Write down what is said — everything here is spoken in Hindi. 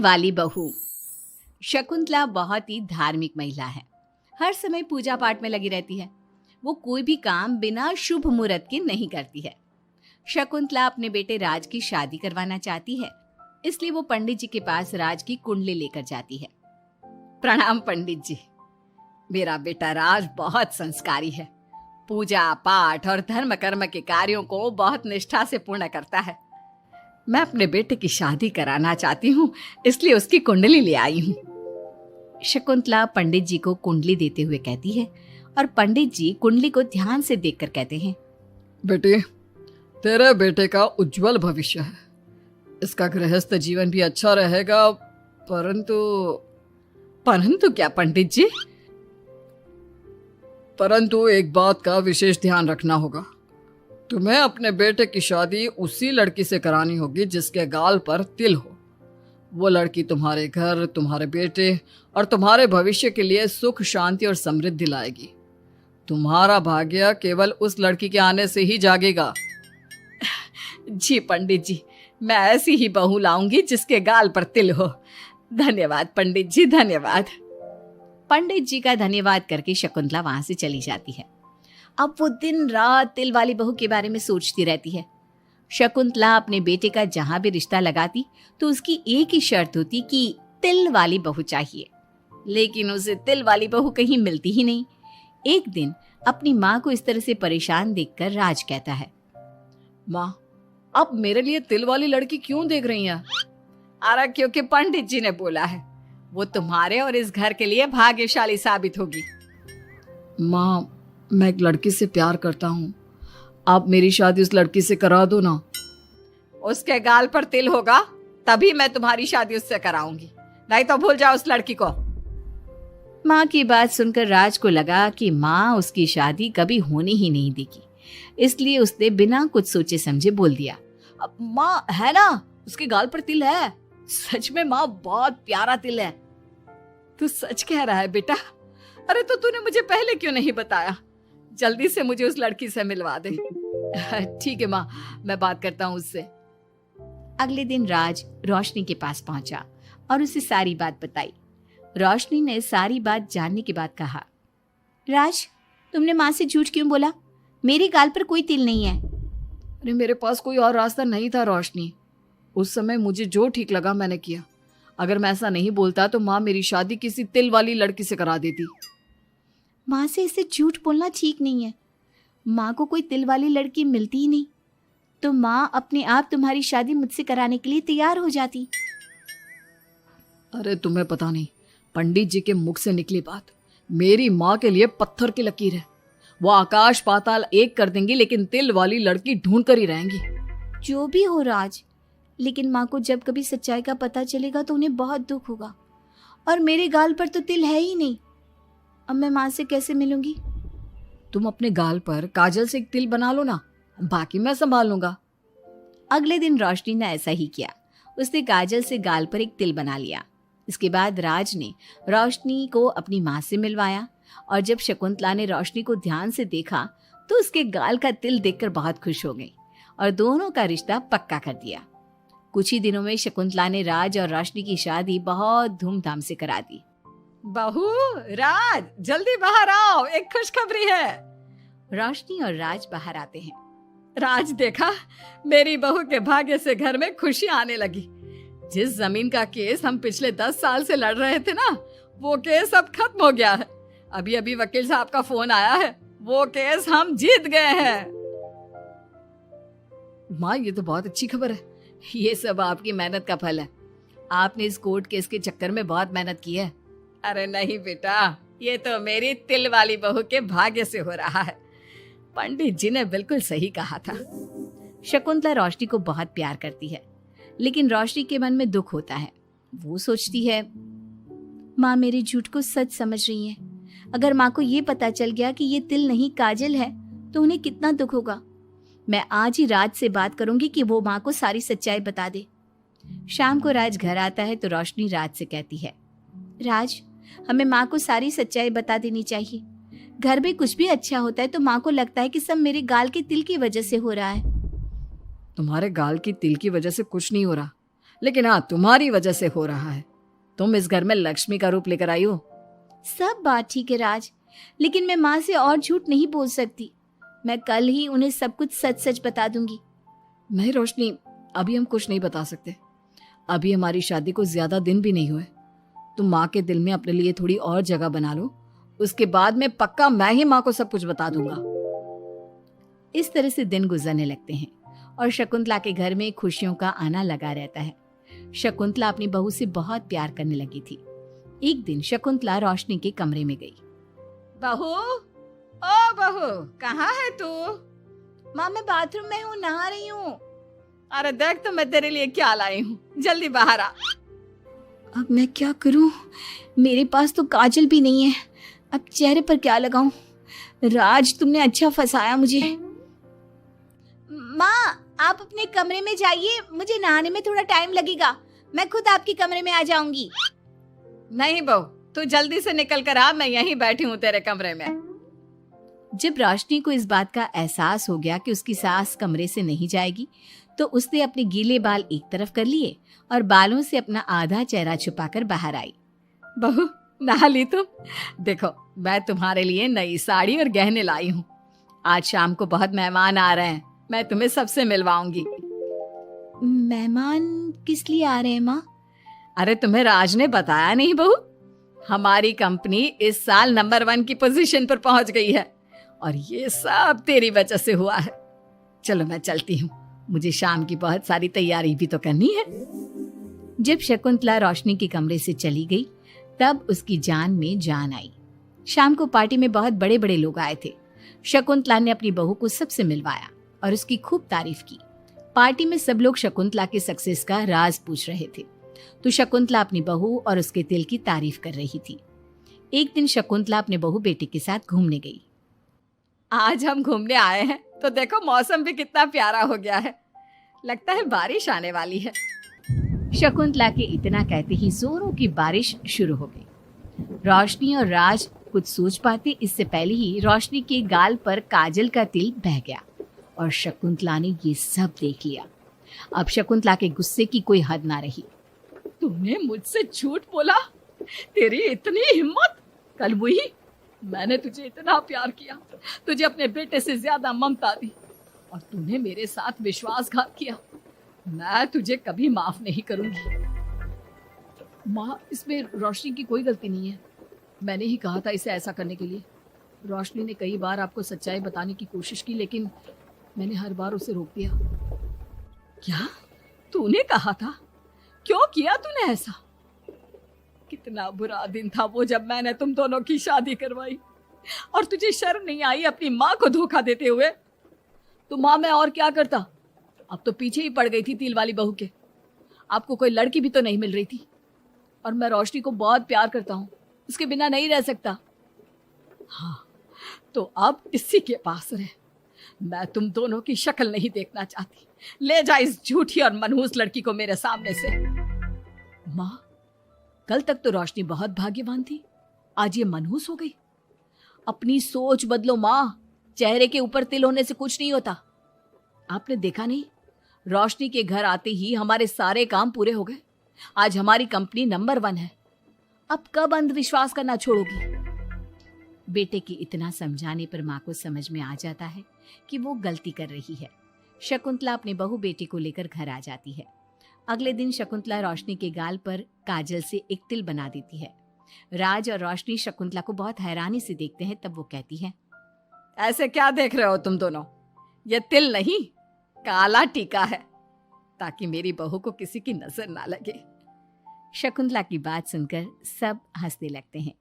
वाली बहू। शकुंतला बहुत ही धार्मिक महिला है। हर समय पूजा पाठ में लगी रहती है। वो कोई भी काम बिना शुभ मुहूर्त के नहीं करती है। शकुंतला अपने बेटे राज की शादी करवाना चाहती है, इसलिए वो पंडित जी के पास राज की कुंडली लेकर जाती है। प्रणाम पंडित जी, मेरा बेटा राज बहुत संस्कारी है। पूजा पाठ और धर्म कर्म के कार्यों को बहुत निष्ठा से पूर्ण करता है। मैं अपने बेटे की शादी कराना चाहती हूँ, इसलिए उसकी कुंडली ले आई हूँ। शकुंतला पंडित जी को कुंडली देते हुए कहती है और पंडित जी कुंडली को ध्यान से देखकर कहते हैं, बेटे, तेरे बेटे का उज्जवल भविष्य है। इसका गृहस्थ जीवन भी अच्छा रहेगा, परंतु क्या पंडित जी? परंतु एक बात का विशेष ध्यान रखना होगा। तुम्हें अपने बेटे की शादी उसी लड़की से करानी होगी जिसके गाल पर तिल हो। वो लड़की तुम्हारे घर, तुम्हारे बेटे और तुम्हारे भविष्य के लिए सुख, शांति और समृद्धि लाएगी। तुम्हारा भाग्य केवल उस लड़की के आने से ही जागेगा। जी पंडित जी, मैं ऐसी ही बहू लाऊंगी जिसके गाल पर तिल हो। धन्यवाद पंडित जी, धन्यवाद। पंडित जी का धन्यवाद करके शकुंतला वहां से चली जाती है। अब वो दिन रात तिल वाली बहू के बारे में सोचती रहती है। शकुंतला अपने बेटे का जहां भी रिश्ता लगाती तो उसकी एक ही शर्त होती कि तिल वाली बहू चाहिए, लेकिन उसे तिल वाली बहू कहीं मिलती ही नहीं। एक दिन अपनी माँ को इस तरह से परेशान देखकर राज कहता है, माँ, आप मेरे लिए तिल वाली लड़की क्यों देख रही हैं? अरे क्योंकि पंडित जी ने बोला है, वो तुम्हारे और इस घर के लिए भाग्यशाली साबित होगी। माँ, मैं एक लड़की से प्यार करता हूँ। आप मेरी शादी उस लड़की से करा दो ना। उसके गाल पर तिल होगा तभी मैं तुम्हारी शादी उससे कराऊंगी, नहीं तो भूल जाओ उस लड़की को। माँ की बात सुनकर राज को लगा कि माँ उसकी शादी कभी होने ही नहीं देगी, इसलिए उसने बिना कुछ सोचे समझे बोल दिया, अब माँ है ना, उसके गाल पर तिल है। सच में माँ, बहुत प्यारा तिल है। तू सच कह रहा है बेटा? अरे तो तूने मुझे पहले क्यों नहीं बताया? जल्दी से मुझे उस लड़की से मिलवा दे। ठीक है माँ, मैं बात करता हूँ उससे। अगले दिन राज रोशनी के पास पहुंचा और उसे सारी बात बताई। रोशनी ने सारी बात जानने के बाद कहा, राज, तुमने माँ से झूठ क्यों बोला? मेरे गाल पर कोई तिल नहीं है। अरे मेरे पास कोई और रास्ता नहीं था रोशनी। उस समय मुझे जो ठीक लगा मैंने किया। अगर मैं ऐसा नहीं बोलता तो माँ मेरी शादी किसी तिल वाली लड़की से करा देती। माँ से इसे झूठ बोलना ठीक नहीं है। माँ को कोई तिल वाली लड़की मिलती ही नहीं, तो माँ अपने आप तुम्हारी शादी मुझसे कराने के लिए तैयार हो जाती। अरे तुम्हें पता नहीं, पंडित जी के मुख से निकली बात मेरी माँ के लिए पत्थर की लकीर है। वो आकाश पाताल एक कर देंगी, लेकिन तिल वाली लड़की ढूंढ कर ही रहेंगी। जो भी हो राज, लेकिन माँ को जब कभी सच्चाई का पता चलेगा तो उन्हें बहुत दुख होगा। और मेरे गाल पर तो तिल है ही नहीं, अब मैं माँ से कैसे मिलूंगी? तुम अपने गाल पर काजल से एक तिल बना लो ना, बाकी मैं संभाल लूंगा। अगले दिन रोशनी ने ऐसा ही किया। उसने काजल से गाल पर एक तिल बना लिया। इसके बाद राज ने रोशनी को अपनी माँ से मिलवाया, और जब शकुंतला ने रोशनी को ध्यान से देखा तो उसके गाल का तिल देखकर बहुत खुश हो गई और दोनों का रिश्ता पक्का कर दिया। कुछ ही दिनों में शकुंतला ने राज और रोशनी की शादी बहुत धूमधाम से करा दी। बहू, राज, जल्दी बाहर आओ, एक खुशखबरी है। रोशनी और राज बाहर आते हैं। राज, देखा, मेरी बहू के भाग्य से घर में खुशी आने लगी। जिस जमीन का केस हम पिछले 10 साल से लड़ रहे थे ना, वो केस अब खत्म हो गया है। अभी अभी वकील साहब का फोन आया है, वो केस हम जीत गए हैं। माँ, ये तो बहुत अच्छी खबर है। ये सब आपकी मेहनत का फल है। आपने इस कोर्ट केस के चक्कर में बहुत मेहनत की है। अरे नहीं बेटा, ये तो मेरी तिल वाली बहू के भाग्य से हो रहा है। पंडित जी ने बिल्कुल सही कहा था। शकुंतला रोशनी को बहुत प्यार करती है, लेकिन रोशनी के मन में दुख होता है। वो सोचती है, माँ मेरे झूठ को सच समझ रही है। अगर माँ को ये पता चल गया कि ये तिल नहीं काजल है तो उन्हें कितना दुख होगा। मैं आज ही राज से बात करूंगी कि वो माँ को सारी सच्चाई बता दे। शाम को राज घर आता है तो रोशनी राज से कहती है, राज, हमें माँ को सारी सच्चाई बता देनी चाहिए। घर में कुछ भी अच्छा होता है तो माँ को लगता है कि सब मेरे गाल के तिल की वजह से हो रहा है। तुम्हारे गाल की तिल की वजह से कुछ नहीं हो रहा। लेकिन हाँ, तुम्हारी वजह से हो रहा है। तुम इस घर में लक्ष्मी का रूप लेकर आई हो। सब बात ठीक है राज, लेकिन मैं माँ से और झूठ नहीं बोल सकती। मैं कल ही उन्हें सब कुछ सच सच बता दूंगी। नहीं रोशनी, अभी हम कुछ नहीं बता सकते। अभी हमारी शादी को ज्यादा दिन भी नहीं हुए। तुम माँ के दिल में अपने लिए थोड़ी और जगह बना लो, उसके बाद में पक्का मैं ही माँ को सब कुछ बता दूंगा। इस तरह से दिन गुजरने लगते हैं और शकुंतला के घर में खुशियों का आना लगा रहता है। शकुंतला अपनी बहू से बहुत प्यार करने लगी थी। एक दिन शकुंतला रोशनी के कमरे में गई। बहू, ओ बहू, कहाँ है तू? माँ मैं बाथरूम में हूँ, नहा रही हूँ। अरे देख तो मैं तेरे लिए क्या लाई हूँ, जल्दी बाहर आ। अब मैं क्या करूं? मेरे पास तो काजल भी नहीं है। अब चेहरे पर क्या लगाऊं? राज तुमने अच्छा फंसाया मुझे। माँ आप अपने कमरे में जाइए, मुझे नहाने में थोड़ा टाइम लगेगा। मैं खुद आपके कमरे में आ जाऊंगी। नहीं बहू, तू जल्दी से निकल कर आ, मैं यहीं बैठी हूँ तेरे कमरे में। जब रोशनी को इस बात का एहसास हो गया कि उसकी सास कमरे से नहीं जाएगी, तो उसने अपने गीले बाल एक तरफ कर लिए और बालों से अपना आधा चेहरा छुपाकर बाहर आई। बहू नहा ली तुम? देखो मैं तुम्हारे लिए नई साड़ी और गहने लाई हूँ। आज शाम को बहुत मेहमान आ रहे हैं, मैं तुम्हें सबसे मिलवाऊंगी। मेहमान किस लिए आ रहे हैं माँ? अरे तुम्हें राज ने बताया नहीं बहू? हमारी कंपनी इस साल नंबर 1 की पोजीशन पर पहुंच गई है और ये सब तेरी वजह से हुआ है। चलो मैं चलती हूँ, मुझे शाम की बहुत सारी तैयारी भी तो करनी है। जब शकुंतला रोशनी के कमरे से चली गई, तब उसकी जान में जान आई। शाम को पार्टी में बहुत बड़े बड़े लोग आए थे। शकुंतला ने अपनी बहू को सबसे मिलवाया और उसकी खूब तारीफ की। पार्टी में सब लोग शकुंतला के सक्सेस का राज पूछ रहे थे, तो शकुंतला अपनी बहू और उसके दिल की तारीफ कर रही थी। एक दिन शकुंतला अपने बहू बेटे के साथ घूमने गई। आज हम घूमने आए हैं तो देखो मौसम भी कितना प्यारा हो गया है, लगता है बारिश आने वाली है। शकुंतला के इतना कहते ही जोरों की बारिश शुरू हो गई। रोशनी और राज कुछ सोच पाते इससे पहले ही रोशनी के गाल पर काजल का तिल बह गया और शकुंतला ने ये सब देख लिया। अब शकुंतला के गुस्से की कोई हद ना रही। तूने मुझसे झूठ बोला? तेरी इतनी हिम्मत? कल वही मैंने तुझे इतना प्यार किया, तुझे अपने बेटे से ज्यादा ममता दी और तूने मेरे साथ विश्वासघात किया। मैं तुझे कभी माफ नहीं करूंगी। माँ, इसमें रोशनी की कोई गलती नहीं है। मैंने ही कहा था इसे ऐसा करने के लिए। रोशनी ने कई बार आपको सच्चाई बताने की कोशिश की, लेकिन मैंने हर बार उसे रोक दिया। क्या तूने कहा था? क्यों किया तूने ऐसा? कितना बुरा दिन था वो जब मैंने तुम दोनों की शादी करवाई और तुझे शर्म नहीं आई अपनी माँ को धोखा देते हुए? तो माँ मैं और क्या करता? अब तो पीछे ही पड़ गई थी तिल वाली बहू के। आपको कोई लड़की भी तो नहीं मिल रही थी और मैं रोशनी को बहुत प्यार करता हूँ, उसके बिना नहीं रह सकता। हाँ, तो अब इसी के पास रहे। मैं तुम दोनों की शक्ल नहीं देखना चाहती। ले जा इस झूठी और मनहूस लड़की को मेरे सामने से। माँ, कल तक तो रोशनी बहुत भाग्यवान थी, आज ये मनहूस हो गई। अपनी सोच बदलो माँ, चेहरे के ऊपर तिल होने से कुछ नहीं होता। आपने देखा नहीं, रोशनी के घर आते ही हमारे सारे काम पूरे हो गए। आज हमारी कंपनी नंबर 1 है। अब कब अंधविश्वास करना छोड़ोगी? बेटे के इतना समझाने पर माँ को समझ में आ जाता है कि वो गलती कर रही है। शकुंतला अपने बहू बेटे को लेकर घर आ जाती है। अगले दिन शकुंतला रोशनी के गाल पर काजल से एक तिल बना देती है। राज और रोशनी शकुंतला को बहुत हैरानी से देखते हैं। तब वो कहती है, ऐसे क्या देख रहे हो तुम दोनों? ये तिल नहीं, काला टीका है, ताकि मेरी बहू को किसी की नजर ना लगे। शकुंतला की बात सुनकर सब हंसने लगते हैं।